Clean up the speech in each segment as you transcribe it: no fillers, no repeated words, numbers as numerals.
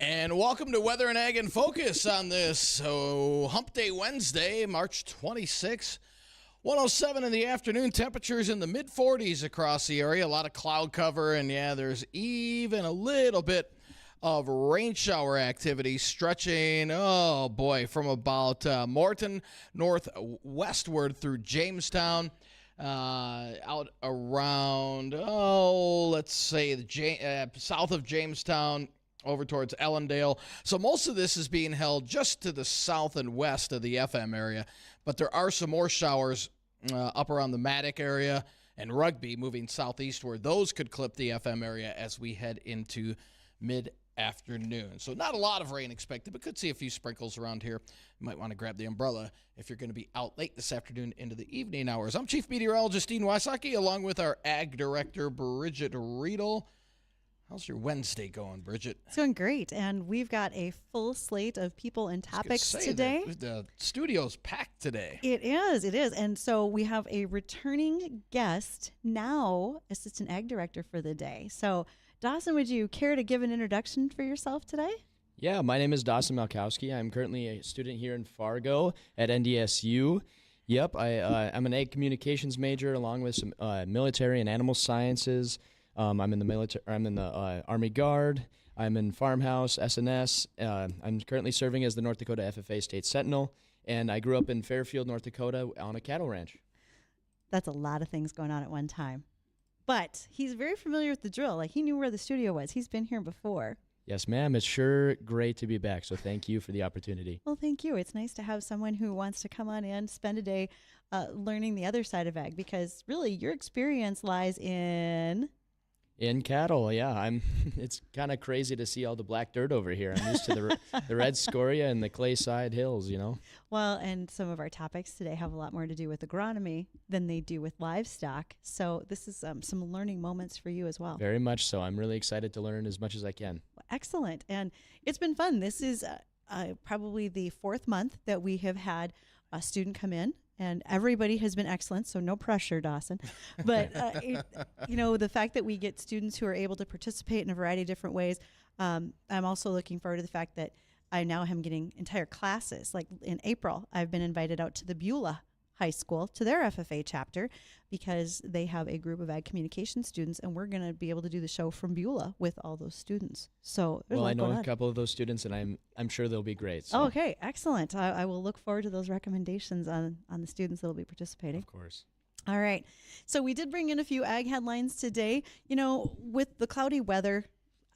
And welcome to Weather and Ag in Focus on this Hump Day Wednesday, March 26, 107 in the afternoon. Temperatures in the mid-40s across the area. A lot of cloud cover, and there's even a little bit of rain shower activity stretching, from about Morton northwestward through Jamestown. Out around, let's say south of Jamestown, over towards Ellendale. So most of this is being held just to the south and west of the FM area, but there are some more showers up around the Maddock area and Rugby moving southeastward. Those could clip the FM area as we head into mid-afternoon. So not a lot of rain expected, but could see a few sprinkles around here. You might want to grab the umbrella if you're going to be out late this afternoon into the evening hours. I'm Chief Meteorologist Wysocki, along with our Ag Director, Bridgette Readel. How's your Wednesday going, Bridgette? It's going great, and we've got a full slate of people and topics today. The studio's packed today. It is, and so we have a returning guest, now Assistant Ag Director for the day. So, Dawson, would you care to give an introduction for yourself today? Yeah, my name is Dawson Malkowski. I'm currently a student here in Fargo at NDSU. Yep, I'm an ag communications major along with some military and animal sciences. I'm in the military. I'm in the Army Guard. I'm in Farmhouse, SNS. I'm currently serving as the North Dakota FFA State Sentinel, and I grew up in Fairfield, North Dakota, on a cattle ranch. That's a lot of things going on at one time. But he's very familiar with the drill. Like, he knew where the studio was. He's been here before. Yes, ma'am. It's sure great to be back, so thank you for the opportunity. Well, thank you. It's nice to have someone who wants to come on in, spend a day learning the other side of ag, because really your experience lies in cattle. Yeah, it's kind of crazy to see all the black dirt over here. I'm used to the red scoria and the clay side hills, Well, and some of our topics today have a lot more to do with agronomy than they do with livestock. So this is some learning moments for you as well. Very much so. I'm really excited to learn as much as I can. Excellent. And it's been fun. This is probably the fourth month that we have had a student come in. And everybody has been excellent, so no pressure, Dawson. But, the fact that we get students who are able to participate in a variety of different ways, I'm also looking forward to the fact that I now am getting entire classes. Like in April, I've been invited out to the Beulah High School to their FFA chapter because they have a group of ag communication students, and we're going to be able to do the show from Beulah with all those students. So I know a couple of those students, and I'm sure they'll be great. So. Oh, okay, excellent. I will look forward to those recommendations on the students that will be participating. Of course. All right. So we did bring in a few ag headlines today. With the cloudy weather,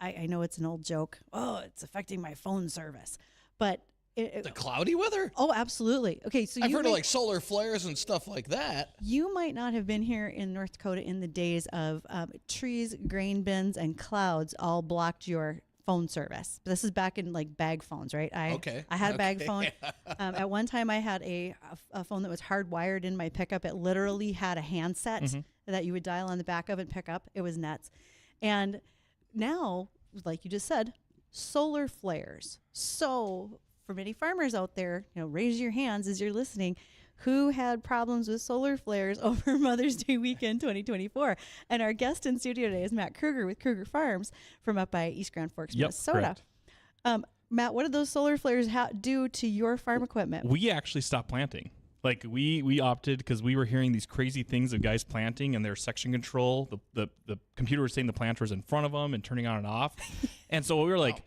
I know it's an old joke. Oh, it's affecting my phone service, but the cloudy weather? Oh, absolutely. Okay, so I've heard of like solar flares and stuff like that. You might not have been here in North Dakota in the days of trees, grain bins, and clouds all blocked your phone service. But this is back in like bag phones, right? I had a bag phone. At one time, I had a phone that was hardwired in my pickup. It literally had a handset that you would dial on the back of and pick up. It was nuts. And now, like you just said, solar flares. So for many farmers out there, raise your hands as you're listening, who had problems with solar flares over Mother's Day weekend 2024. And our guest in studio today is Matt Kruger with Kruger Farms from up by East Grand Forks, Minnesota. Matt, what did those solar flares do to your farm equipment? We actually stopped planting. Like we opted because we were hearing these crazy things of guys planting and their section control. The computer was saying the planter was in front of them and turning on and off. And so we were like,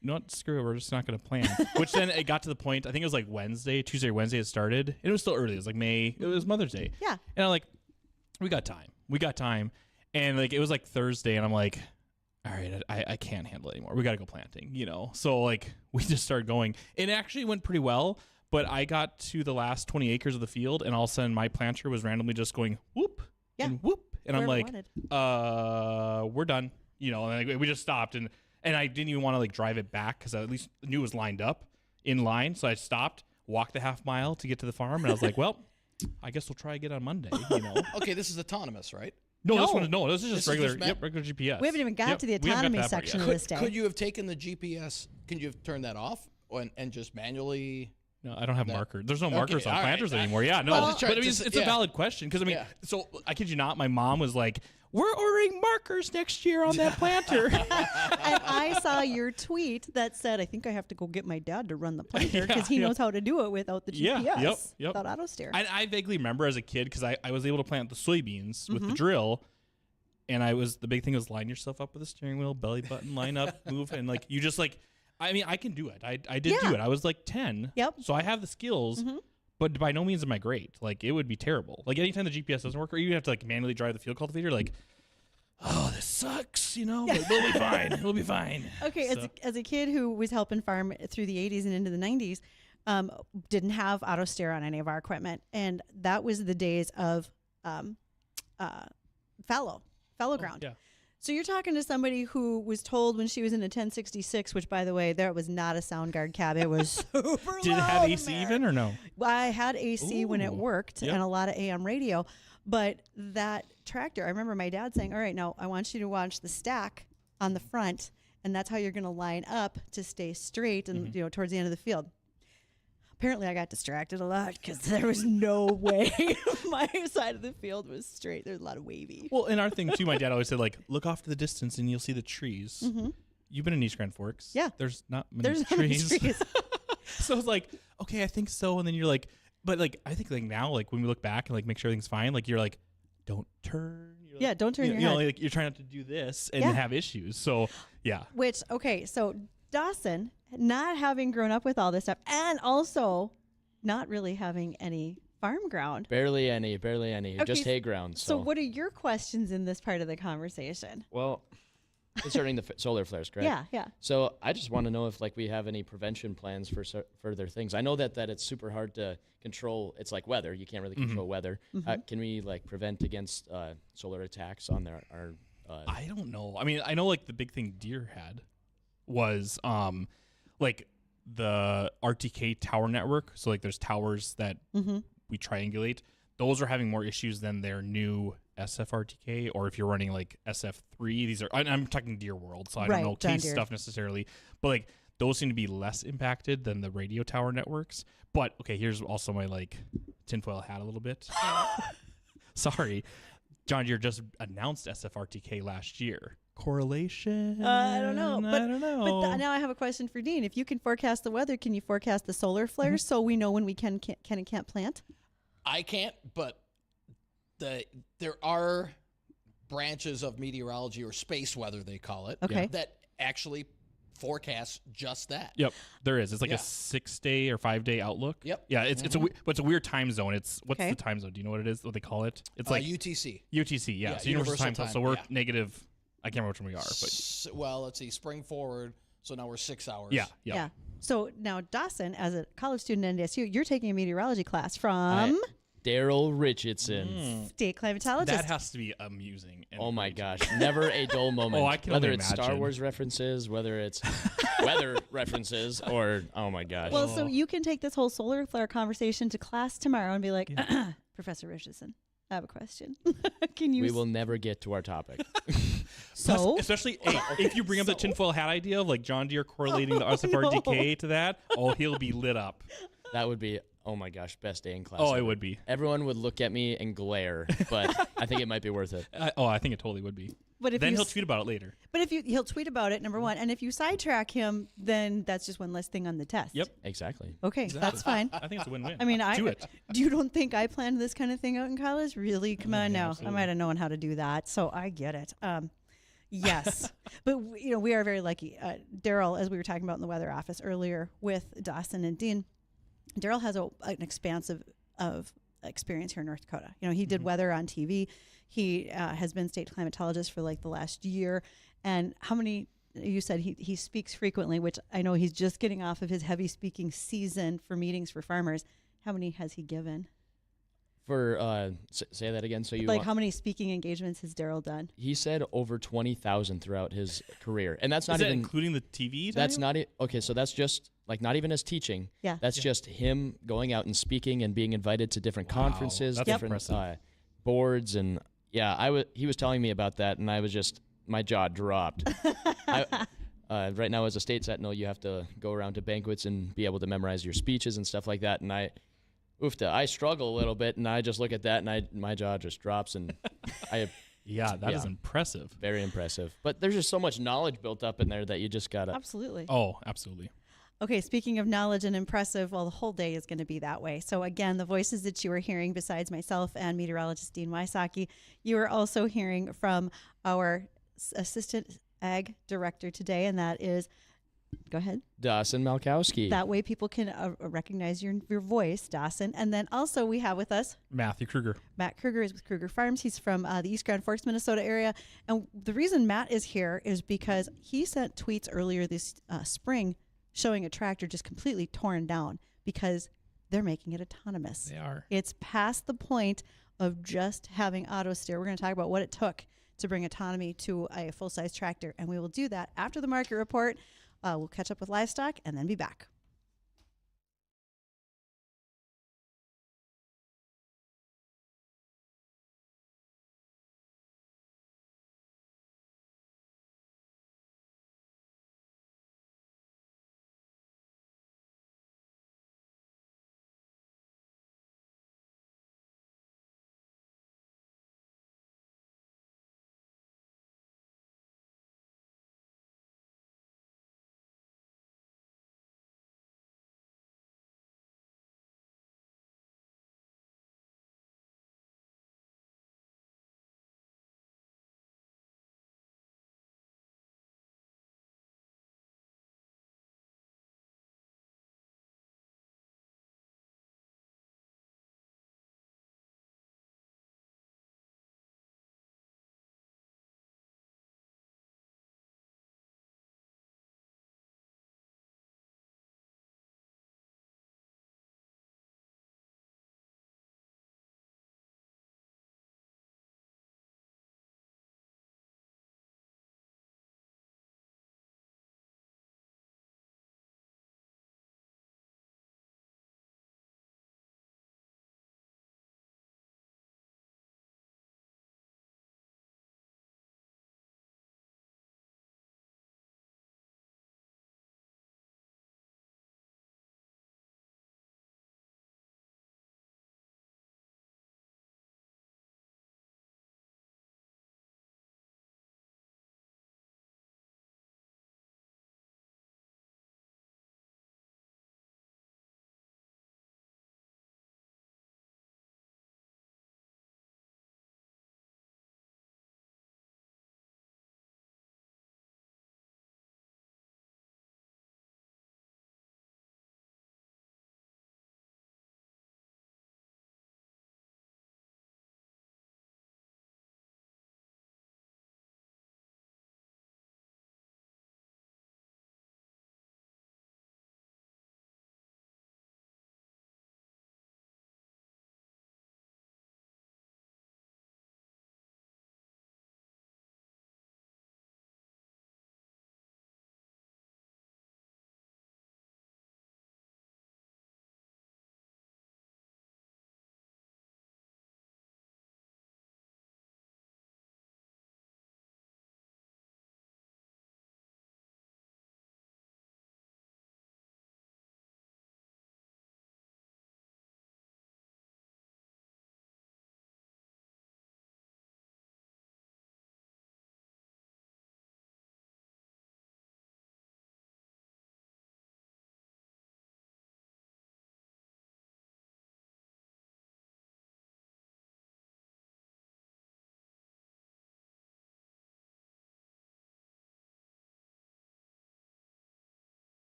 you know what, screw it, we're just not going to plant. Which then it got to the point, I think it was like Tuesday or Wednesday it started. It was still early. It was like May. It was Mother's Day. Yeah. And I'm like, we got time. And like it was like Thursday and I'm like, all right, I can't handle it anymore. We got to go planting, So like we just started going. It actually went pretty well, but I got to the last 20 acres of the field and all of a sudden my planter was randomly just going whoop and whoop. And I'm like, we're done. And we just stopped and I didn't even want to like drive it back because I at least knew it was lined up in line. So I stopped, walked the half mile to get to the farm, and I was like, well, I guess we'll try again on Monday. Okay, this is autonomous, right? No, this is just regular GPS. We haven't even got to the autonomy section of this day. Could you have taken the GPS? Could you have turned that off and just manually No, I don't have markers. There's no markers on all planters right. anymore. Yeah, no. Well, but I mean, it's a valid question because, I mean, so I kid you not, my mom was like, we're ordering markers next year on that planter. And I saw your tweet that said, I think I have to go get my dad to run the planter because he knows how to do it without the GPS, without auto steer. I vaguely remember as a kid because I was able to plant the soybeans with the drill. And the big thing was line yourself up with a steering wheel, belly button, line up, move. And like, you just like, I mean, I can do it. I did do it. I was like 10. Yep. So I have the skills, but by no means am I great. Like, it would be terrible. Like, anytime the GPS doesn't work, or you have to like manually drive the field cultivator, like, oh, this sucks, you know, but we'll be fine. We'll be fine. Okay. So. As a kid who was helping farm through the 80s and into the 90s, didn't have auto steer on any of our equipment. And that was the days of fallow ground. Yeah. So you're talking to somebody who was told when she was in a 1066, which, by the way, there was not a sound guard cab. It was super Did it have AC even or no? Well, I had AC when it worked and a lot of AM radio. But that tractor, I remember my dad saying, all right, now I want you to watch the stack on the front, and that's how you're going to line up to stay straight and towards the end of the field. Apparently, I got distracted a lot because there was no way my side of the field was straight. There's a lot of wavy. Well, and our thing, too, my dad always said, like, look off to the distance and you'll see the trees. You've been in East Grand Forks. Yeah. There's not many trees. So it's like, okay, I think so. And then you're like, but, like, I think, like, now, like, when we look back and, like, make sure everything's fine, like, you're like, don't turn. You're don't turn your head. You know, like, you're trying not to do this and have issues. So, yeah. Which, okay, so Dawson, not having grown up with all this stuff, and also not really having any farm ground. Barely any, okay, just hay ground. So what are your questions in this part of the conversation? Well, concerning the solar flares, correct? Yeah. So I just want to know if like we have any prevention plans for further things. I know that it's super hard to control. It's like weather. You can't really control weather. Can we like prevent against solar attacks on our I don't know. I mean, I know like the big thing Deer had was like the RTK tower network. So like there's towers that we triangulate. Those are having more issues than their new SFRTK, or if you're running like SF3, these are, I'm talking Deer World, so I don't know case stuff necessarily, but like those seem to be less impacted than the radio tower networks. But okay, here's also my like tinfoil hat a little bit. Sorry. John Deere just announced SFRTK last year. Correlation? I don't know. I don't know. But now I have a question for Dean. If you can forecast the weather, can you forecast the solar flares so we know when we can and can't plant? I can't, but there are branches of meteorology or space weather, they call it, that actually forecast just that. Yep, there is. It's like a 6-day or 5-day outlook. Yep. Yeah, it's a weird time zone. What's the time zone? Do you know what it is? What they call it? It's like UTC. UTC, yeah. So universal time zone. So we're negative. I can't remember which one we are, but well, let's see. Spring forward. So now we're 6 hours. Yeah. So now Dawson, as a college student at NDSU, you're taking a meteorology class from Daryl Richardson, state climatologist. That has to be amusing. Oh my gosh, never a dull moment. I can whether only it's imagine. Star Wars references, whether it's weather references, or oh my gosh. Well, so you can take this whole solar flare conversation to class tomorrow and be like, Professor Richardson, I have a question. Can you? We will never get to our topic. So, plus, especially if you bring up the tinfoil hat idea of like John Deere correlating the SFRTK to that, he'll be lit up. That would be, oh my gosh, best day in class. Oh, it would be. Everyone would look at me and glare, but I think it might be worth it. I think it totally would be. But if then he'll tweet about it later. But he'll tweet about it, number one, and if you sidetrack him, then that's just one less thing on the test. Yep, exactly. Okay, that's fine. I think it's a win-win. I mean, do you don't think I planned this kind of thing out in college? Really? Come on now. Absolutely. I might have known how to do that, so I get it. Yes, but we are very lucky. Daryl, as we were talking about in the weather office earlier with Dawson and Dean, Daryl has an expansive of experience here in North Dakota. He did weather on TV. He has been state climatologist for like the last year. And how many, you said he speaks frequently, which I know he's just getting off of his heavy speaking season for meetings for farmers. How many has he given? For say that again. So how many speaking engagements has Daryl done? He said over 20,000 throughout his career, and that's not even including the TV. That's not it. Okay, so that's just like not even his teaching. Yeah, that's just him going out and speaking and being invited to different conferences, that's different boards, and he was telling me about that, and I was just my jaw dropped. Right now, as a state sentinel, you have to go around to banquets and be able to memorize your speeches and stuff like that. And I struggle a little bit, and I just look at that, and my jaw just drops, and that is impressive. Very impressive. But there's just so much knowledge built up in there that you just gotta. Absolutely. Oh, absolutely. Okay, speaking of knowledge and impressive, well, the whole day is going to be that way. So again, the voices that you are hearing, besides myself and meteorologist Dean Wysocki, you are also hearing from our assistant ag director today, and that is, go ahead, Dawson Malkowski. That way people can recognize your voice, Dawson. And then also we have with us Matthew Kruger. Matt Kruger is with Kruger Farms. He's from the East Grand Forks, Minnesota area. And the reason Matt is here is because he sent tweets earlier this spring showing a tractor just completely torn down because they're making it autonomous. They are. It's past the point of just having auto steer. We're going to talk about what it took to bring autonomy to a full-size tractor, and we will do that after the market report. We'll catch up with livestock and then be back.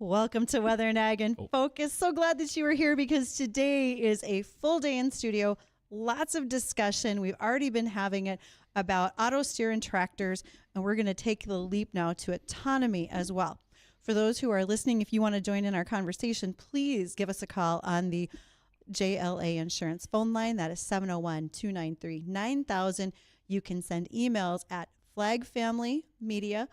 Welcome to Weather and Ag in Focus. So glad that you were here because today is a full day in studio. Lots of discussion. We've already been having it about auto steer and tractors, and we're going to take the leap now to autonomy as well. For those who are listening, if you want to join in our conversation, please give us a call on the JLA Insurance phone line. That is 701-293-9000. You can send emails at Flag Family Media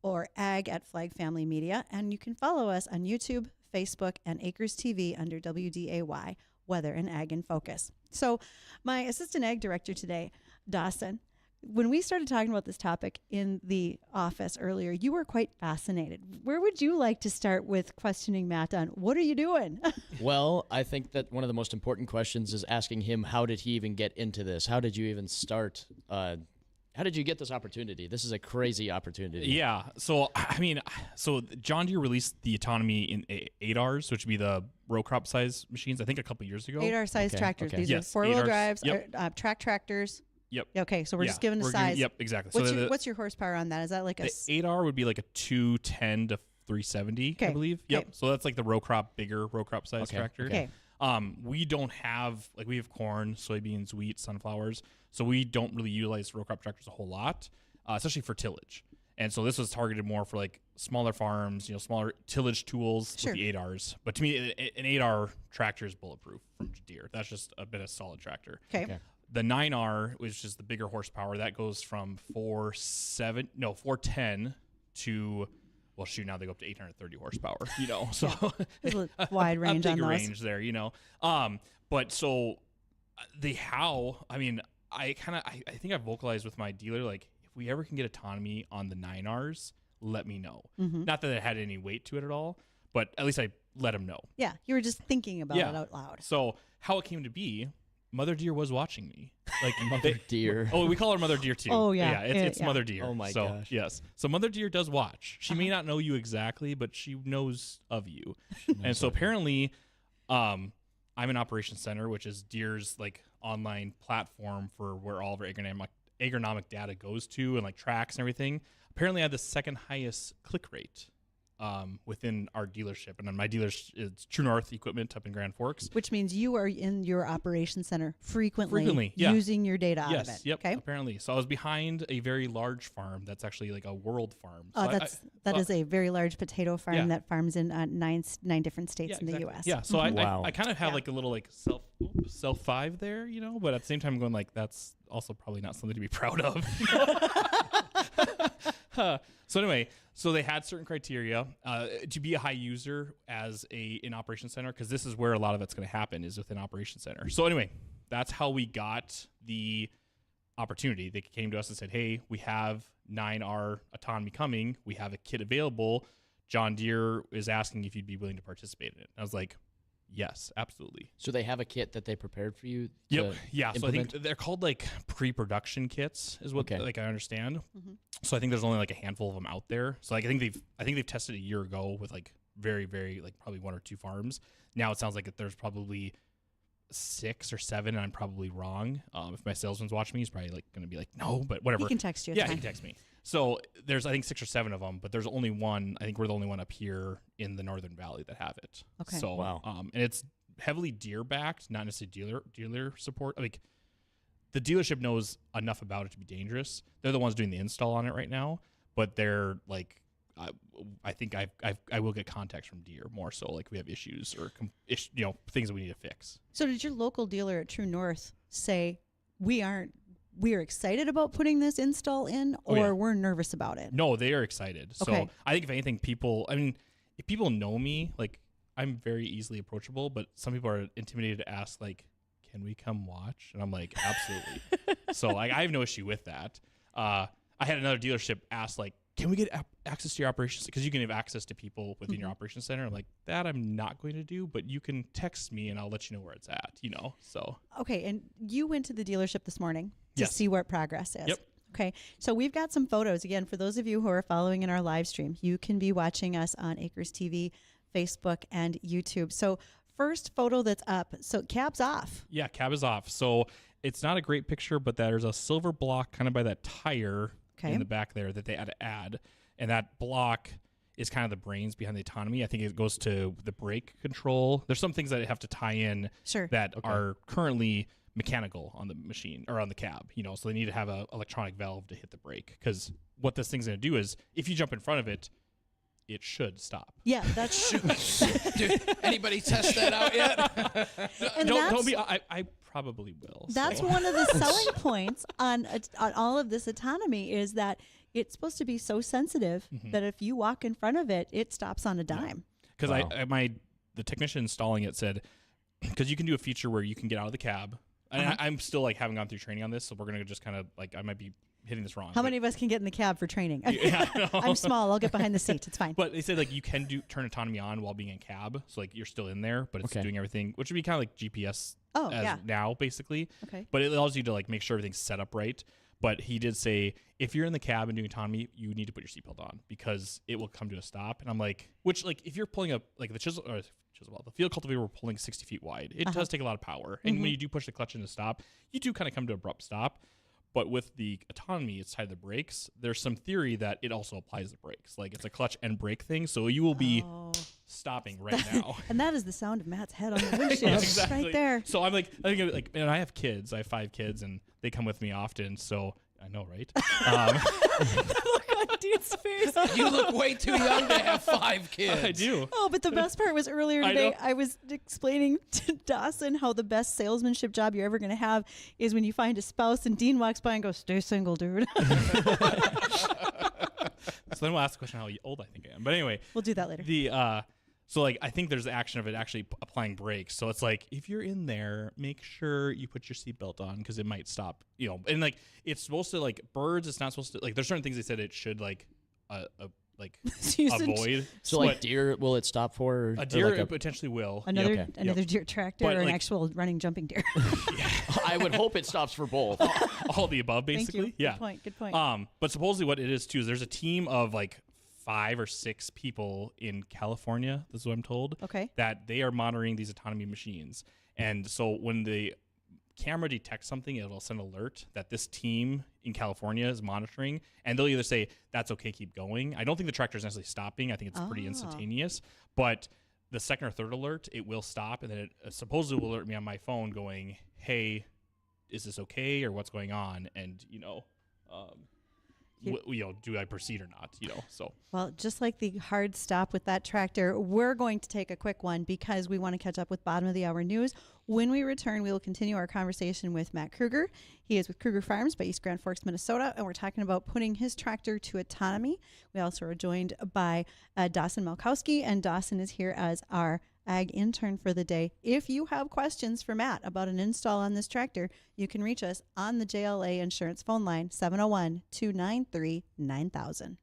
or ag at Flag Family Media. And you can follow us on YouTube, Facebook, and Acres TV under WDAY, Weather and Ag in Focus. So my assistant ag director today, Dawson, when we started talking about this topic in the office earlier, you were quite fascinated. Where would you like to start with questioning Matt on what are you doing? Well, I think that one of the most important questions is asking him, how did he even get into this? How did you even start? How did you get this opportunity? This is a crazy opportunity. Yeah. So, John Deere released the autonomy in 8Rs, which would be the row crop size machines, I think a couple years ago. 8R size tractors. Okay. These are four-wheel drives, Yep. track tractors. Yep. Okay, so we're just giving a size. Yep, exactly. What's your horsepower on that? Is that like a... The 8R would be like a 210 to 370, I believe. Yep. Okay. So that's like the bigger row crop size tractor. Okay. We don't have, we have corn, soybeans, wheat, sunflowers. So we don't really utilize row crop tractors a whole lot, especially for tillage. And so this was targeted more for like smaller farms, smaller tillage tools with the 8Rs. But to me, an 8R tractor is bulletproof from Deere. That's just a bit of solid tractor. Okay. The 9R, which is the bigger horsepower, that goes from 410 to, well, shoot, now they go up to 830 horsepower, so There's a wide range on those. range there, but so the how, I mean, I think I vocalized with my dealer, like, if we ever can get autonomy on the 9Rs, let me know. Mm-hmm. Not that it had any weight to it at all, but at least I let him know. Yeah, you were just thinking about it out loud. So how it came to be, Mother Deere was watching me. Like Mother Deere. Oh, we call her Mother Deere too. Oh, yeah. It's Mother Deere. Oh, my so, gosh. Yes. So Mother Deere does watch. She may not know you exactly, but she knows of you. And so apparently, I'm an operations center, which is Deere's like online platform for where all of our agronomic data goes to and like tracks and everything. Apparently, I had the second highest click rate within our dealership. And then my dealer is True North Equipment up in Grand Forks. Which means you are in your operations center frequently using your data out of it. Yep, okay. apparently. So I was behind a very large farm that's actually like a world farm. Oh, So that is a very large potato farm that farms in nine different states in the exactly. U.S. Yeah, so Wow. I kind of have like a little like self five there, but at the same time I'm going like that's also probably not something to be proud of. So anyway, so they had certain criteria to be a high user as an operations center, because this is where a lot of it's going to happen is within operations center. So anyway, that's how we got the opportunity. They came to us and said, hey, we have 9R autonomy coming. We have a kit available. John Deere is asking if you'd be willing to participate in it. I was like, yes, absolutely. So they have a kit that they prepared for you? Yep. Yeah. So I implement? think they're called like pre-production kits is what like I understand. Mm-hmm. So I think there's only like a handful of them out there. So like I think they've tested a year ago with like very, very like probably 1 or 2 farms. Now it sounds like there's probably 6 or 7, and I'm probably wrong. If my salesman's watching me, he's probably like going to be like, no, but whatever. He can text you. Yeah, he can text me. So there's, I think, 6 or 7 of them, but there's only one. I think we're the only one up here in the Northern Valley that have it. Okay. So, Wow. And it's heavily Deere backed, not necessarily dealer support. Like the dealership knows enough about it to be dangerous. They're the ones doing the install on it right now, but they're like, I think I will get contacts from Deere more so like we have issues or things that we need to fix. So did your local dealer at True North say we are excited about putting this install in, or we're nervous about it? No, they are excited. Okay. So I think if anything, if people know me, like I'm very easily approachable, but some people are intimidated to ask like, can we come watch? And I'm like, absolutely. So like, I have no issue with that. I had another dealership ask like, can we get access to your operations? Because you can have access to people within your operations center. I'm like, that I'm not going to do, but you can text me and I'll let you know where it's at, so. Okay, and you went to the dealership this morning to Yes. see what progress is. Yep. Okay, so we've got some photos. Again, for those of you who are following in our live stream, you can be watching us on Acres TV, Facebook, and YouTube. So first photo that's up, so cab's off. Yeah, cab is off. So it's not a great picture, but there's a silver block kind of by that tire in the back there that they had to add. And that block is kind of the brains behind the autonomy. I think it goes to the brake control. There's some things that have to tie in that are currently mechanical on the machine or on the cab, so they need to have an electronic valve to hit the brake, because what this thing's going to do is if you jump in front of it, it should stop. Yeah, that's Did anybody test that out yet? and Don't be. I probably will. That's so. one of the selling points on all of this autonomy is that it's supposed to be so sensitive that if you walk in front of it, it stops on a dime. Because the technician installing it said, because you can do a feature where you can get out of the cab. And I'm still like haven't gone through training on this, so we're gonna just kind of like I might be hitting this wrong. How many of us can get in the cab for training? Yeah, I'm small. I'll get behind the seat. It's fine. But they said like you can turn autonomy on while being in cab, so like you're still in there, but it's doing everything, which would be kind of like GPS now basically. Okay. But it allows you to like make sure everything's set up right. But he did say if you're in the cab and doing autonomy, you need to put your seatbelt on because it will come to a stop. And I'm like, which like if you're pulling up like the the field cultivator we're pulling 60 feet wide, it does take a lot of power. And when you do push the clutch in to stop, you do kind of come to an abrupt stop. But with the autonomy, it's tied to the brakes. There's some theory that it also applies the brakes. Like it's a clutch and brake thing. So you will be stopping right now. And that is the sound of Matt's head on the windshield. Exactly. Right there. So I'm like, and I have kids. I have 5 kids and they come with me often. So I know, right? Look on Dean's face. You look way too young to have 5 kids. I do. Oh, but the best part was earlier today, I was explaining to Dawson how the best salesmanship job you're ever going to have is when you find a spouse and Dean walks by and goes, "Stay single, dude." So then we'll ask the question how old I think I am. But anyway. We'll do that later. So like I think there's the action of it actually applying brakes. So it's like if you're in there, make sure you put your seatbelt on because it might stop. And like it's supposed to like birds. It's not supposed to like. There's certain things they said it should like avoid. So like deer, will it stop for? A deer like it potentially will. Another deer tractor But or an like, actual running jumping deer. I would hope it stops for both. All the above, basically. Thank you. Yeah. Good point. But supposedly what it is too is there's a team of like 5 or 6 people in California. This is what I'm told. Okay. That they are monitoring these autonomy machines, and so when the camera detects something, it'll send an alert that this team in California is monitoring, and they'll either say that's okay, keep going. I don't think the tractor is necessarily stopping. I think it's pretty instantaneous, but the second or third alert, it will stop, and then it supposedly will alert me on my phone going, "Hey, is this okay, or what's going on?" And do I proceed or not? So. Well, just like the hard stop with that tractor, we're going to take a quick one because we want to catch up with bottom of the hour news. When we return, we will continue our conversation with Matt Kruger. He is with Kruger Farms by East Grand Forks, Minnesota, and we're talking about putting his tractor to autonomy. We also are joined by Dawson Malkowski, and Dawson is here as our ag intern for the day. If you have questions for Matt about an install on this tractor, you can reach us on the JLA Insurance phone line, 701-293-9000.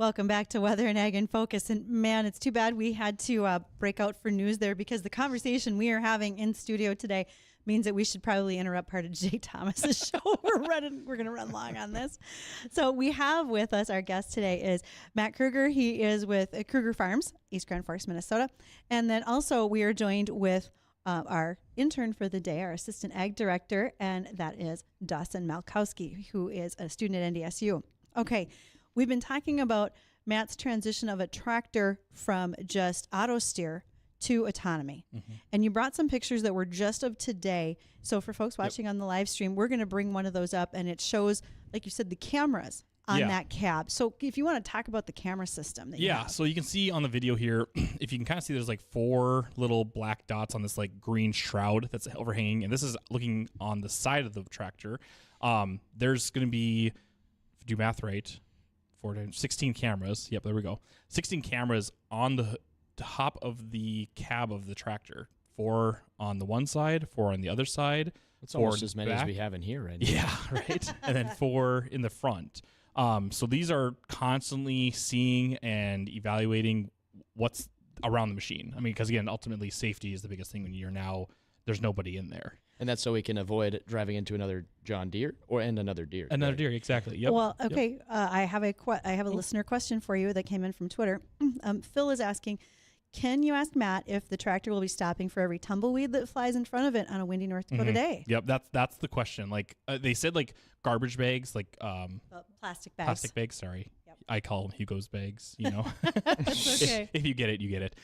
Welcome back to Weather and Ag in Focus. And man, it's too bad we had to break out for news there, because the conversation we are having in studio today means that we should probably interrupt part of Jay Thomas's show. We're going to run long on this. So we have with us, our guest today is Matt Kruger. He is with Kruger Farms, East Grand Forks, Minnesota. And then also we are joined with our intern for the day, our assistant ag director, and that is Dawson Malkowski, who is a student at NDSU. Okay. We've been talking about Matt's transition of a tractor from just auto steer to autonomy. Mm-hmm. And you brought some pictures that were just of today. So for folks watching on the live stream, we're going to bring one of those up, and it shows, like you said, the cameras on that cab. So if you want to talk about the camera system that you have. So you can see on the video here, if you can kind of see, there's like 4 little black dots on this like green shroud that's overhanging, and this is looking on the side of the tractor. There's going to be, if you do math right, 16 cameras. Yep, there we go. 16 cameras on the top of the cab of the tractor. 4 on the one side, 4 on the other side. That's almost as many as we have in here right now. Yeah, right. And then 4 in the front. So these are constantly seeing and evaluating what's around the machine. I mean, because again, ultimately safety is the biggest thing when there's nobody in there. And that's so we can avoid driving into another John Deere and another deer. Another deer, exactly. Yep. Well, okay. Yep. I have a listener question for you that came in from Twitter. Phil is asking, can you ask Matt if the tractor will be stopping for every tumbleweed that flies in front of it on a windy North Dakota day? Yep, that's the question. Like they said, like garbage bags, like plastic bags. Plastic bags. Sorry, yep. I call them Hugo's bags. You know, that's okay. If you get it, you get it.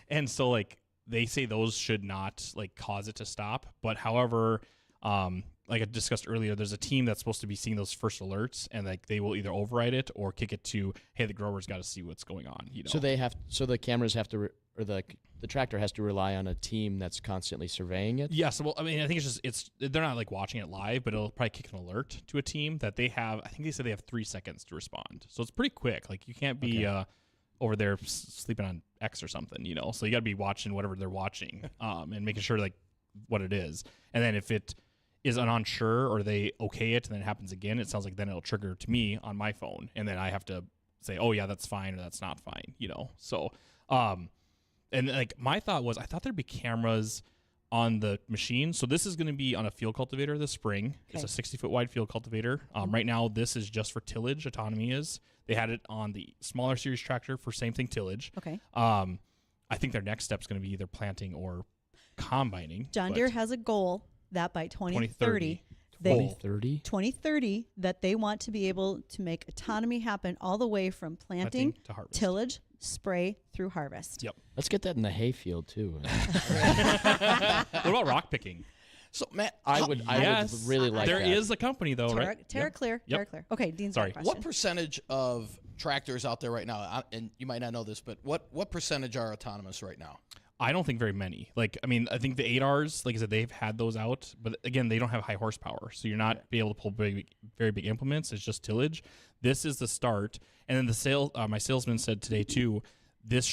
And so like they say those should not like cause it to stop. But however, like I discussed earlier, there's a team that's supposed to be seeing those first alerts, and like they will either override it or kick it to, hey, the grower's got to see what's going on. You know. So the cameras have to, or the tractor has to rely on a team that's constantly surveying it. Yeah. So well, I mean, I think they're not like watching it live, but it'll probably kick an alert to a team that they have. I think they said they have 3 seconds to respond, so it's pretty quick. Like you can't be over there sleeping on X or something, you know. So you got to be watching whatever they're watching, and making sure like what it is, and then if it is unsure or they okay it and then it happens again, it sounds like then it'll trigger to me on my phone, and then I have to say, oh yeah, that's fine or that's not fine, you know. So and like my thought was, I thought there'd be cameras on the machine. So this is going to be on a field cultivator this spring. Okay. It's a 60-foot wide field cultivator. Right now this is just for tillage. Autonomy is. They had it on the smaller series tractor for same thing, tillage. Okay. I think their next step is going to be either planting or combining. John Deere has a goal that by 2030, 2030, that they want to be able to make autonomy happen all the way from planting to harvest. Tillage, spray through harvest. Yep. Let's get that in the hayfield too. What about rock picking? So Matt, I would really like there that. There is a company though, right? TerraClear. Yep. TerraClear. Okay, Dean's Sorry. question. What percentage of tractors out there right now, and you might not know this, but what percentage are autonomous right now? I don't think very many. Like, I mean, I think the 8Rs, like I said, they've had those out, but again, they don't have high horsepower, so you're not be able to pull very big implements. It's just tillage. This is the start, and then my salesman said today too, this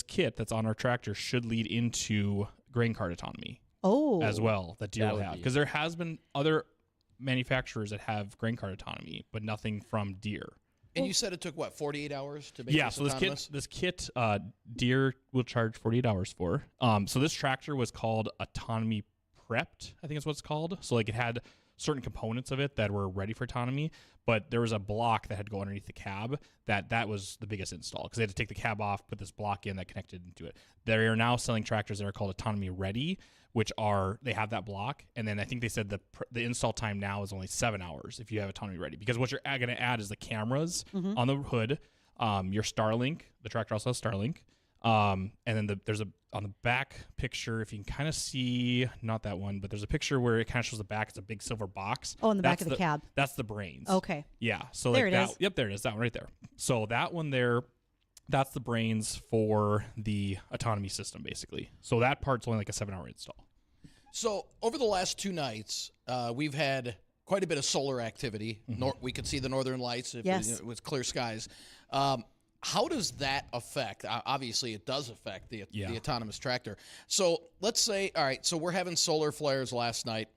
kit that's on our tractor should lead into grain cart autonomy. As well, that Deere will have, because there has been other manufacturers that have grain cart autonomy, but nothing from Deere. And you said it took, 48 hours to make this autonomous? This kit, Deere will charge 48 hours for. So this tractor was called Autonomy Prepped, I think is what it's called. So like it had certain components of it that were ready for autonomy, but there was a block that had to go underneath the cab that was the biggest install, because they had to take the cab off, put this block in that connected into it. They are now selling tractors that are called Autonomy Ready, which they have that block, and then I think they said the install time now is only 7 hours if you have Autonomy Ready, because what you're going to add is the cameras on the hood, your Starlink. The tractor also has Starlink, and then there's on the back picture, if you can kind of see, not that one, but there's a picture where it kind of shows the back. It's a big silver box. Oh, in the back of the cab. That's the brains. Okay. Yeah. So there like it that. is. Yep, there it is. That one right there. So that one there, that's the brains for the autonomy system, basically. So that part's only like a 7-hour install. So over the last 2 nights, we've had quite a bit of solar activity. We could see the northern lights if it was clear skies. How does that affect? Obviously, it does affect the autonomous tractor. So let's say, all right, so we're having solar flares last night.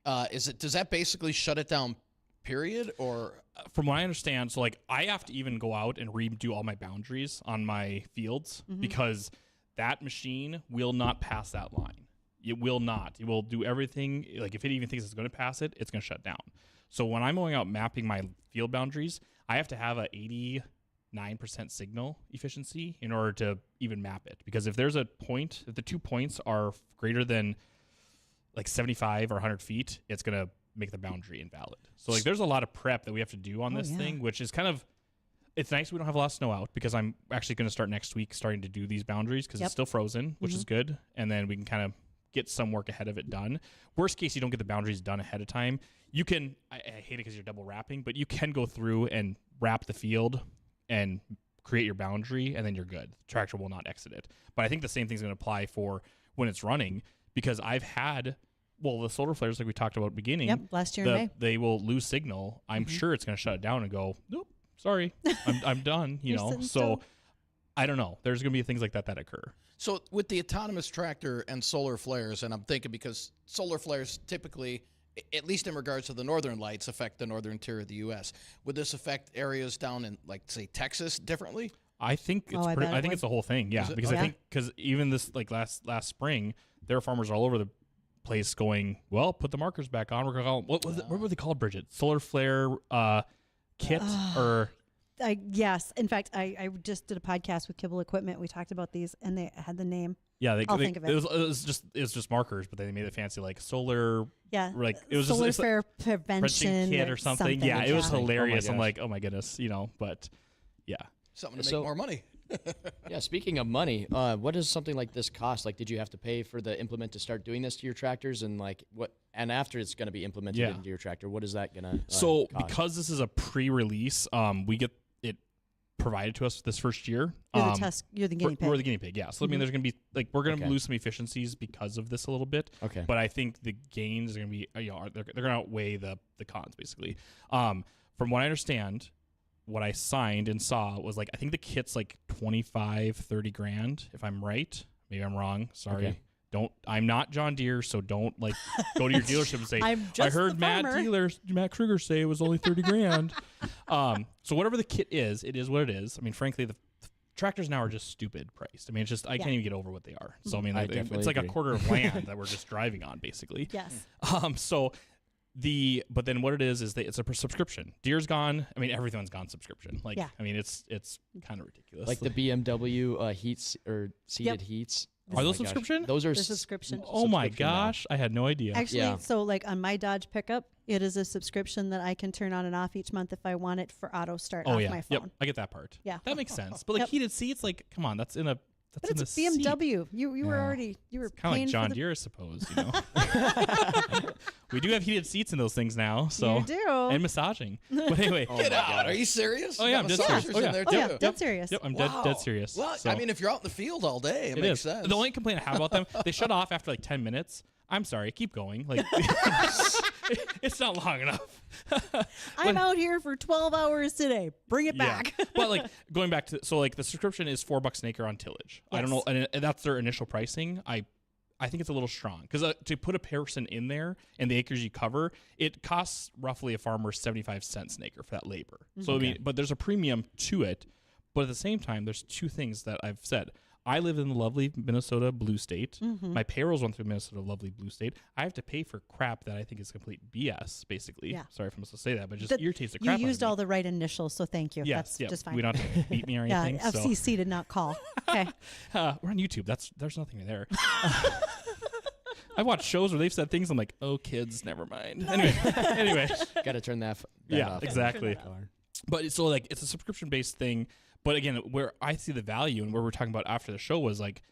Does that basically shut it down period, or from what I understand, so like I have to even go out and redo all my boundaries on my fields because that machine will not pass that line. It will not. It will do everything. Like if it even thinks it's going to pass it, it's going to shut down. So when I'm going out mapping my field boundaries, I have to have a 89% signal efficiency in order to even map it. Because if there's a point, if the 2 points are greater than like 75 or 100 feet, it's going to make the boundary invalid. So like there's a lot of prep that we have to do on this thing, which is kind of, it's nice we don't have a lot of snow out because I'm actually going to start next week starting to do these boundaries because it's still frozen, which is good. And then we can kind of get some work ahead of it done. Worst case, you don't get the boundaries done ahead of time. You can, I hate it because you're double wrapping, but you can go through and wrap the field and create your boundary and then you're good. The tractor will not exit it. But I think the same thing's going to apply for when it's running because I've had, well, the solar flares like we talked about at the beginning. Yep, last year in May. They will lose signal. I'm sure it's going to shut it down and go, nope, sorry, I'm done, you know. So still. I don't know. There's going to be things like that occur. So with the autonomous tractor and solar flares, and I'm thinking because solar flares typically, at least in regards to the northern lights, affect the northern tier of the U.S. Would this affect areas down in, like, say, Texas differently? I think it's I think it's the whole thing, yeah. Because I think because even this like last spring, there were farmers all over the place going, well, put the markers back on. We're going to call them, what were they called, Bridgette? Solar flare kit or. Yes. In fact, I just did a podcast with Kibble Equipment. We talked about these, and they had the name. Yeah, I'll think of it. It was just markers, but they made it fancy, like solar. Yeah, like it was solar just flare prevention kit or something. Yeah, it was hilarious. Oh I'm like, oh my goodness, you know. But yeah, something to make more money. Yeah, speaking of money, what does something like this cost? Like, did you have to pay for the implement to start doing this to your tractors, and like what? And after it's going to be implemented into your tractor, what is that going to? So cost? Because this is a pre-release, we get it provided to us this first year. You're the guinea pig. We're the guinea pig. Yeah. So I mean, there's going to be like we're going to lose some efficiencies because of this a little bit. Okay. But I think the gains are going to be they're going to outweigh the cons basically. From what I understand, what I signed and saw was like I think the kit's like 25, 30 grand if I'm right. Maybe I'm wrong. Sorry. Okay. I'm not John Deere, so don't like go to your dealership and say I heard Matt Kruger say it was only 30 grand. So whatever the kit is, it is what it is. I mean, frankly, the tractors now are just stupid priced. I mean, it's just I can't even get over what they are. So I mean, it's like a quarter of land that we're just driving on, basically. Yes. But then what it is it's a subscription. Deere's gone. I mean, everyone's gone subscription. Like, I mean, it's kind of ridiculous. Like the BMW heats or seated heats. Are those subscription? Those are subscription. Oh my gosh, I had no idea. Actually, so like on my Dodge pickup, it is a subscription that I can turn on and off each month if I want it for auto start off my phone. Yep, I get that part. Yeah, that makes sense. But like heated seats, like come on, that's in a. But it's a BMW. You were already kind of like John Deere, I suppose. You know, we do have heated seats in those things now. So you do, and massaging. But anyway, get out! Are you serious? Oh yeah, I'm dead serious. Oh yeah, dead serious. Yep, I'm dead serious. Well, I mean, if you're out in the field all day, it makes sense. The only complaint I have about them, they shut off after like 10 minutes. I'm sorry, keep going. Like it's not long enough. I'm out here for 12 hours today. Bring it back. But like going back to the subscription is $4 an acre on tillage. Yes. I don't know, and that's their initial pricing. I think it's a little strong because to put a person in there and the acres you cover, it costs roughly a farmer 75 cents an acre for that labor. So I mean, but there's a premium to it. But at the same time, there's two things that I've said. I live in the lovely Minnesota blue state. My payrolls run through Minnesota lovely blue state. I have to pay for crap that I think is complete BS, basically. Yeah. Sorry if I'm supposed to say that, but it just irritates the crap. You used all the right initials, so thank you. Yes, that's just fine. We don't have to beat me or anything. Yeah, FCC did not call. Okay. We're on YouTube. There's nothing there. I've watched shows where they've said things. I'm like, oh, kids, never mind. Anyway. Got to turn that off. Exactly. But so like it's a subscription based thing. But again, where I see the value and where we're talking about after the show was like,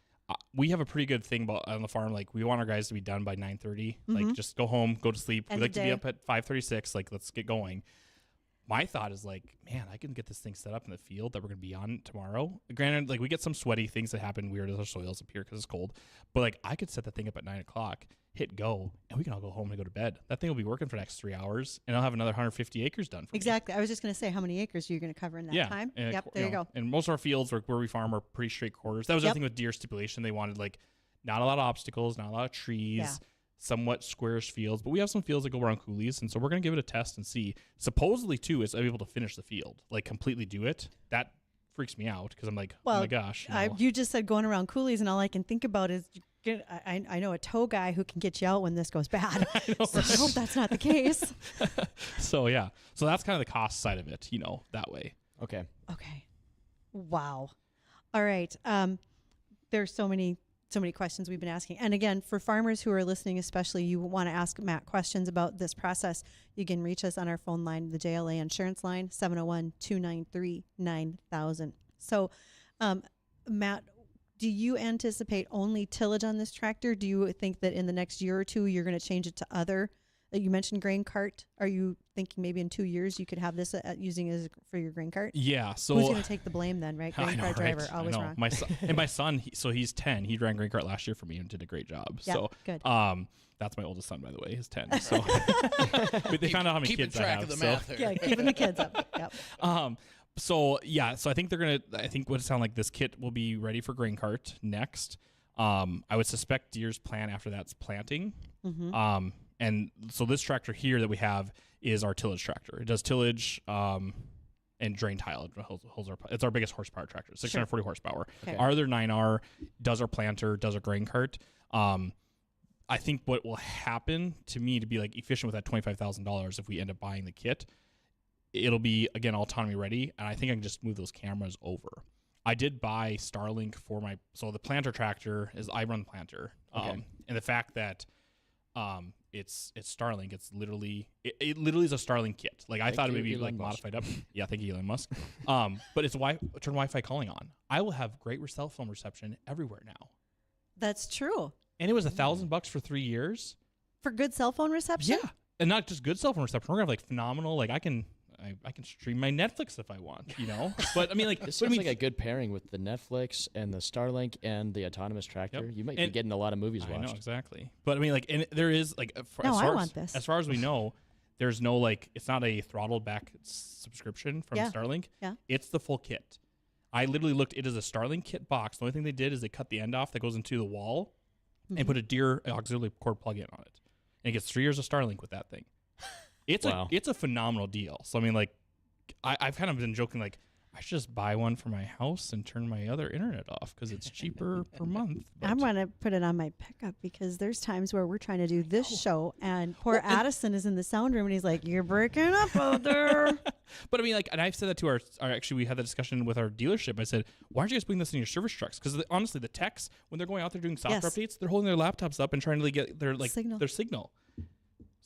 we have a pretty good thing about on the farm. Like we want our guys to be done by 9:30. Like just go home, go to sleep. We like to be up at 5:36. Like let's get going. My thought is like, man, I can get this thing set up in the field that we're going to be on tomorrow. Granted, like we get some sweaty things that happen weird as our soils up here because it's cold. But like I could set the thing up at 9 o'clock, hit go, and we can all go home and go to bed. That thing will be working for the next 3 hours, and I'll have another 150 acres done for me. Exactly. I was just going to say, how many acres are you going to cover in that time? Yep, there you go. And most of our fields where we farm are pretty straight quarters. That was the thing with deer stipulation. They wanted like not a lot of obstacles, not a lot of trees. Yeah. somewhat squarish fields, but we have some fields that go around coulees, and so we're going to give it a test and see. Supposedly, too, it's able to finish the field, like completely do it. That freaks me out because I'm like, oh my gosh. You just said going around coulees, and all I can think about is I know a tow guy who can get you out when this goes bad. I hope that's not the case. So yeah, so that's kind of the cost side of it, that way. Okay. Wow. All right. There's so many questions we've been asking. And again, for farmers who are listening, especially, you want to ask Matt questions about this process, you can reach us on our phone line, the JLA insurance line, 701-293-9000. So, Matt, do you anticipate only tillage on this tractor? Do you think that in the next year or two, you're going to change it to other? You mentioned grain cart. Are you thinking maybe in 2 years you could have this using it for your grain cart? Yeah. So who's going to take the blame then, right? Grain cart driver, always wrong. My son, he's 10. He ran grain cart last year for me and did a great job. Yeah, so good. That's my oldest son, by the way. He's 10. So but they found out how many kids I have. Keeping track of the math there. Yeah, keeping the kids up. Yep. So I think I think what it sounds like this kit will be ready for grain cart next. I would suspect Deere's plan after that's planting. Mm-hmm. And so this tractor here that we have is our tillage tractor. It does tillage and drain tile. It's our biggest horsepower tractor, 640 horsepower. Okay. Our other 9R does our planter, does our grain cart. I think what will happen to me to be like efficient with that $25,000 if we end up buying the kit, it'll be, again, autonomy ready, and I think I can just move those cameras over. I did buy Starlink so the planter tractor I run the planter. And the fact that it's Starlink, it literally is a Starlink kit. Like I thought it would be like modified up. Yeah, thank you, Elon Musk. But it's turn Wi-Fi calling on. I will have great cell phone reception everywhere now. That's true. And it was $1,000 for 3 years. For good cell phone reception? Yeah. And not just good cell phone reception. We're gonna have like phenomenal, like I can stream my Netflix if I want, But I mean, like this seems like a good pairing with the Netflix and the Starlink and the autonomous tractor. Yep. You might be getting a lot of movies watched. I know, exactly. But I mean, like, and there is like, I want this. As far as we know, there's no like, it's not a throttled back subscription from Starlink. Yeah. It's the full kit. I literally looked. It is a Starlink kit box. The only thing they did is they cut the end off that goes into the wall, and put a Deere auxiliary cord plug-in on it, and it gets 3 years of Starlink with that thing. It's it's a phenomenal deal. So I mean, like, I've kind of been joking, like, I should just buy one for my house and turn my other internet off because it's cheaper per month. But I'm going to put it on my pickup because there's times where we're trying to do this show and poor Addison is in the sound room and he's like, you're breaking up out there. But I mean, like, and I've said that to actually, we had the discussion with our dealership. I said, why aren't you guys putting this in your service trucks? Because honestly, the techs, when they're going out there doing software updates, they're holding their laptops up and trying to get their signal.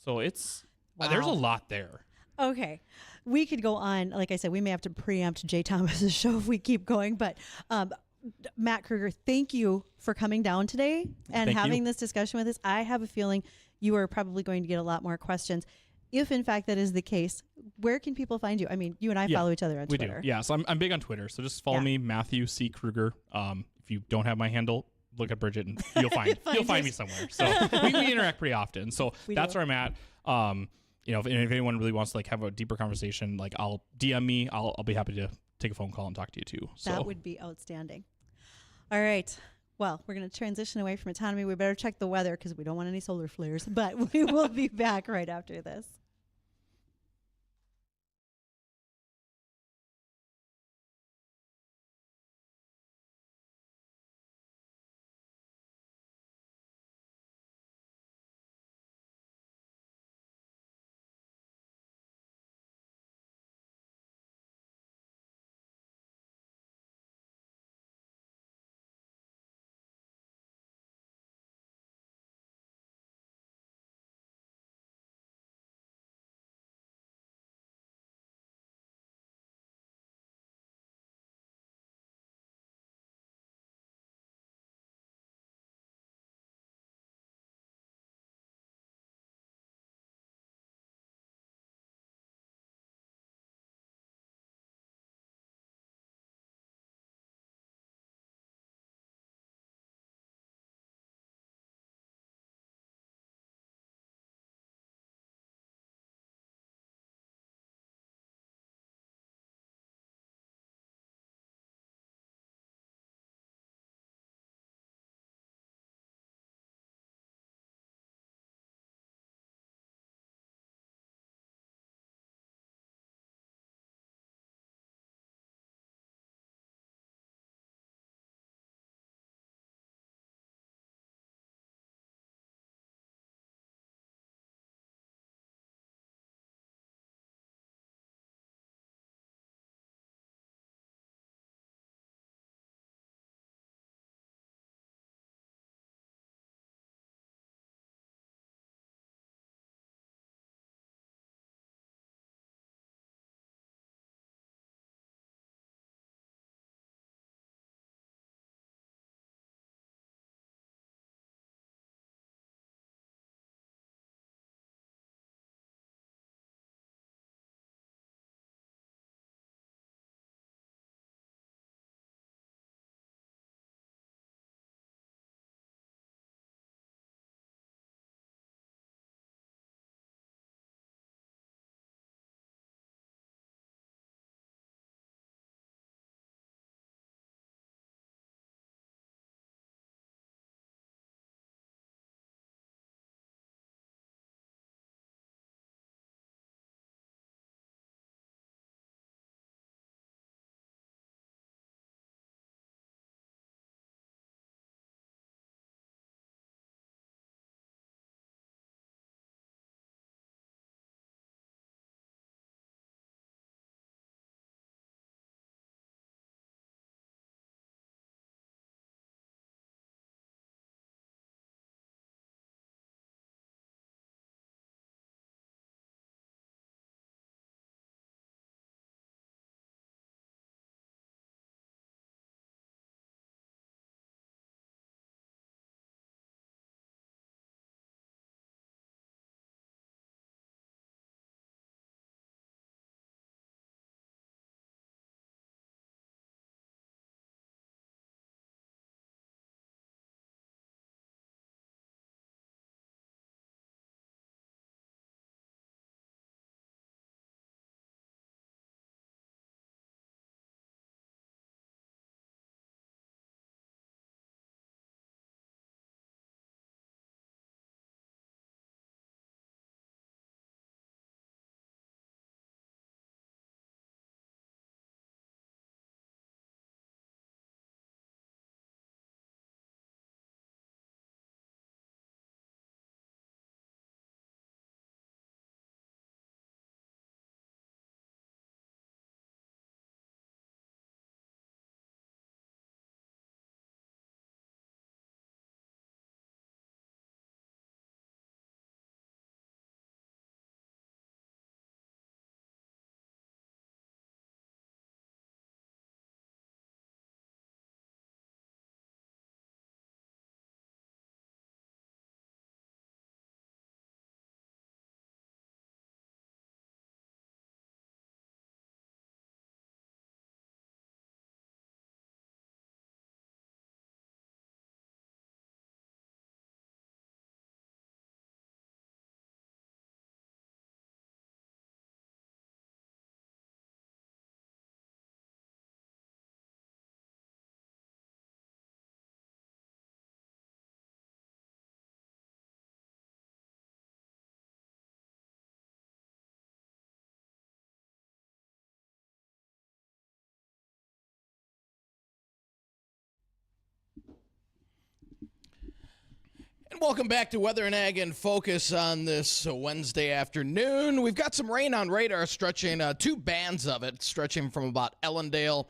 So it's, there's a lot there. Okay. We could go on. Like I said, we may have to preempt Jay Thomas's show if we keep going. But Matt Kruger, thank you for coming down today and having this discussion with us. I have a feeling you are probably going to get a lot more questions. If, in fact, that is the case, where can people find you? I mean, you and I follow each other on Twitter. We do. Yeah, so I'm big on Twitter. So just follow me, Matthew C. Kruger. If you don't have my handle, look at Bridgette and you'll find me somewhere. So we interact pretty often. So that's where I'm at. If anyone really wants to like have a deeper conversation, like I'll DM me. I'll be happy to take a phone call and talk to you too. So that would be outstanding. All right. Well, we're going to transition away from autonomy. We better check the weather because we don't want any solar flares, but we will be back right after this. Welcome back to Weather and Ag in Focus on this Wednesday afternoon. We've got some rain on radar stretching, two bands of it, stretching from about Ellendale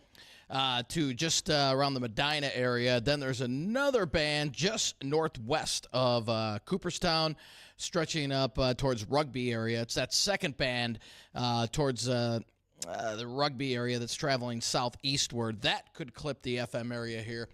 to just around the Medina area. Then there's another band just northwest of Cooperstown, stretching up towards Rugby area. It's that second band towards the Rugby area that's traveling southeastward. That could clip the FM area here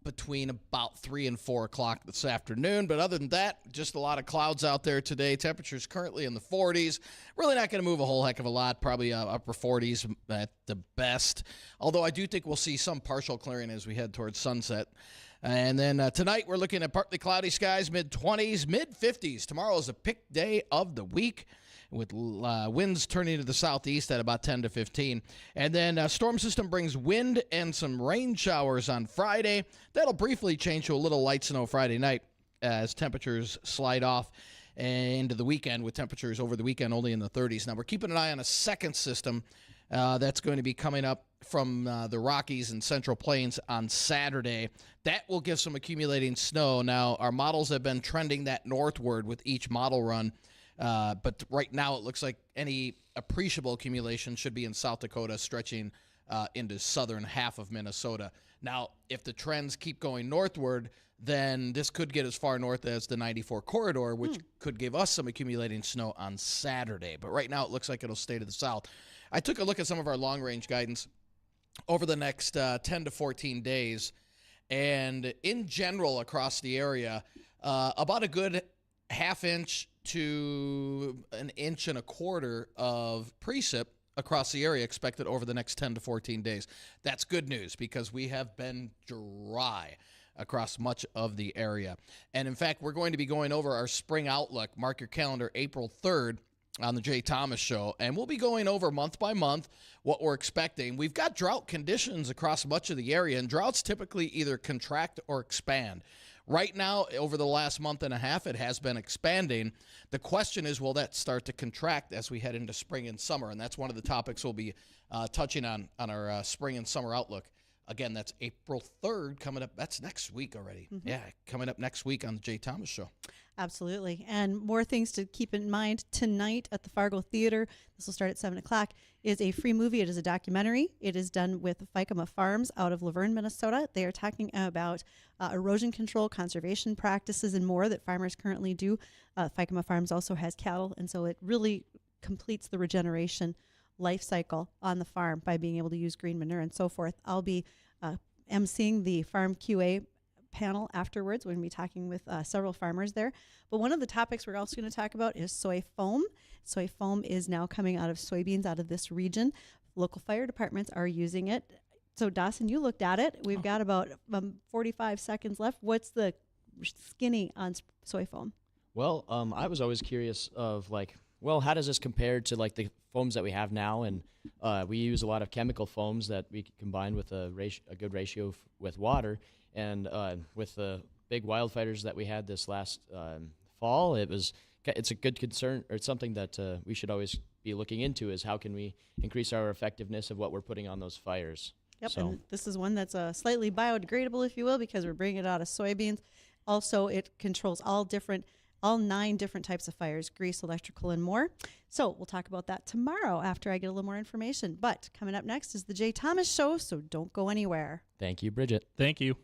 between about 3 and 4 o'clock this afternoon. But other than that, just a lot of clouds out there today. Temperatures currently in the 40s. Really not going to move a whole heck of a lot, probably upper 40s at the best. Although I do think we'll see some partial clearing as we head towards sunset. And then tonight we're looking at partly cloudy skies, mid-20s, mid-50s. Tomorrow is a pick day of the week, with winds turning to the southeast at about 10 to 15. And then storm system brings wind and some rain showers on Friday. That'll briefly change to a little light snow Friday night as temperatures slide off into the weekend, with temperatures over the weekend only in the 30s. Now, we're keeping an eye on a second system that's going to be coming up from the Rockies and Central Plains on Saturday. That will give some accumulating snow. Now, our models have been trending that northward with each model run. But right now it looks like any appreciable accumulation should be in South Dakota, stretching into southern half of Minnesota. Now, if the trends keep going northward, then this could get as far north as the 94 corridor, which could give us some accumulating snow on Saturday. But right now it looks like it'll stay to the south. I took a look at some of our long-range guidance over the next 10 to 14 days, and in general across the area, about a good half-inch to an inch and a quarter of precip across the area expected over the next 10 to 14 days. That's good news because we have been dry across much of the area. And in fact, we're going to be going over our spring outlook. Mark your calendar, April 3rd on the Jay Thomas Show. And we'll be going over month by month what we're expecting. We've got drought conditions across much of the area, and droughts typically either contract or expand. Right now, over the last month and a half, it has been expanding. The question is, will that start to contract as we head into spring and summer? And that's one of the topics we'll be touching on our spring and summer outlook. Again, that's April 3rd coming up. That's next week already. Mm-hmm. Yeah, coming up next week on the Jay Thomas Show. Absolutely. And more things to keep in mind tonight at the Fargo Theater. This will start at 7 o'clock. Is a free movie. It is a documentary. It is done with Ficama Farms out of Laverne, Minnesota. They are talking about erosion control, conservation practices, and more that farmers currently do. Ficama Farms also has cattle, and so it really completes the regeneration life cycle on the farm by being able to use green manure and so forth. I'll be emceeing the Farm QA panel afterwards. We're going to be talking with several farmers there. But one of the topics we're also going to talk about is soy foam. Soy foam is now coming out of soybeans out of this region. Local fire departments are using it. So, Dawson, you looked at it. We've got about 45 seconds left. What's the skinny on soy foam? Well, I was always curious of how does this compare to the foams that we have now? And we use a lot of chemical foams that we combine with a good ratio with water. And with the big wildfires that we had this last fall, it's a good concern, or it's something that we should always be looking into, is how can we increase our effectiveness of what we're putting on those fires. Yep, so. And this is one that's slightly biodegradable, if you will, because we're bringing it out of soybeans. Also, it controls all 9 different types of fires, grease, electrical, and more. So we'll talk about that tomorrow after I get a little more information. But coming up next is the Jay Thomas Show, so don't go anywhere. Thank you, Bridgette. Thank you.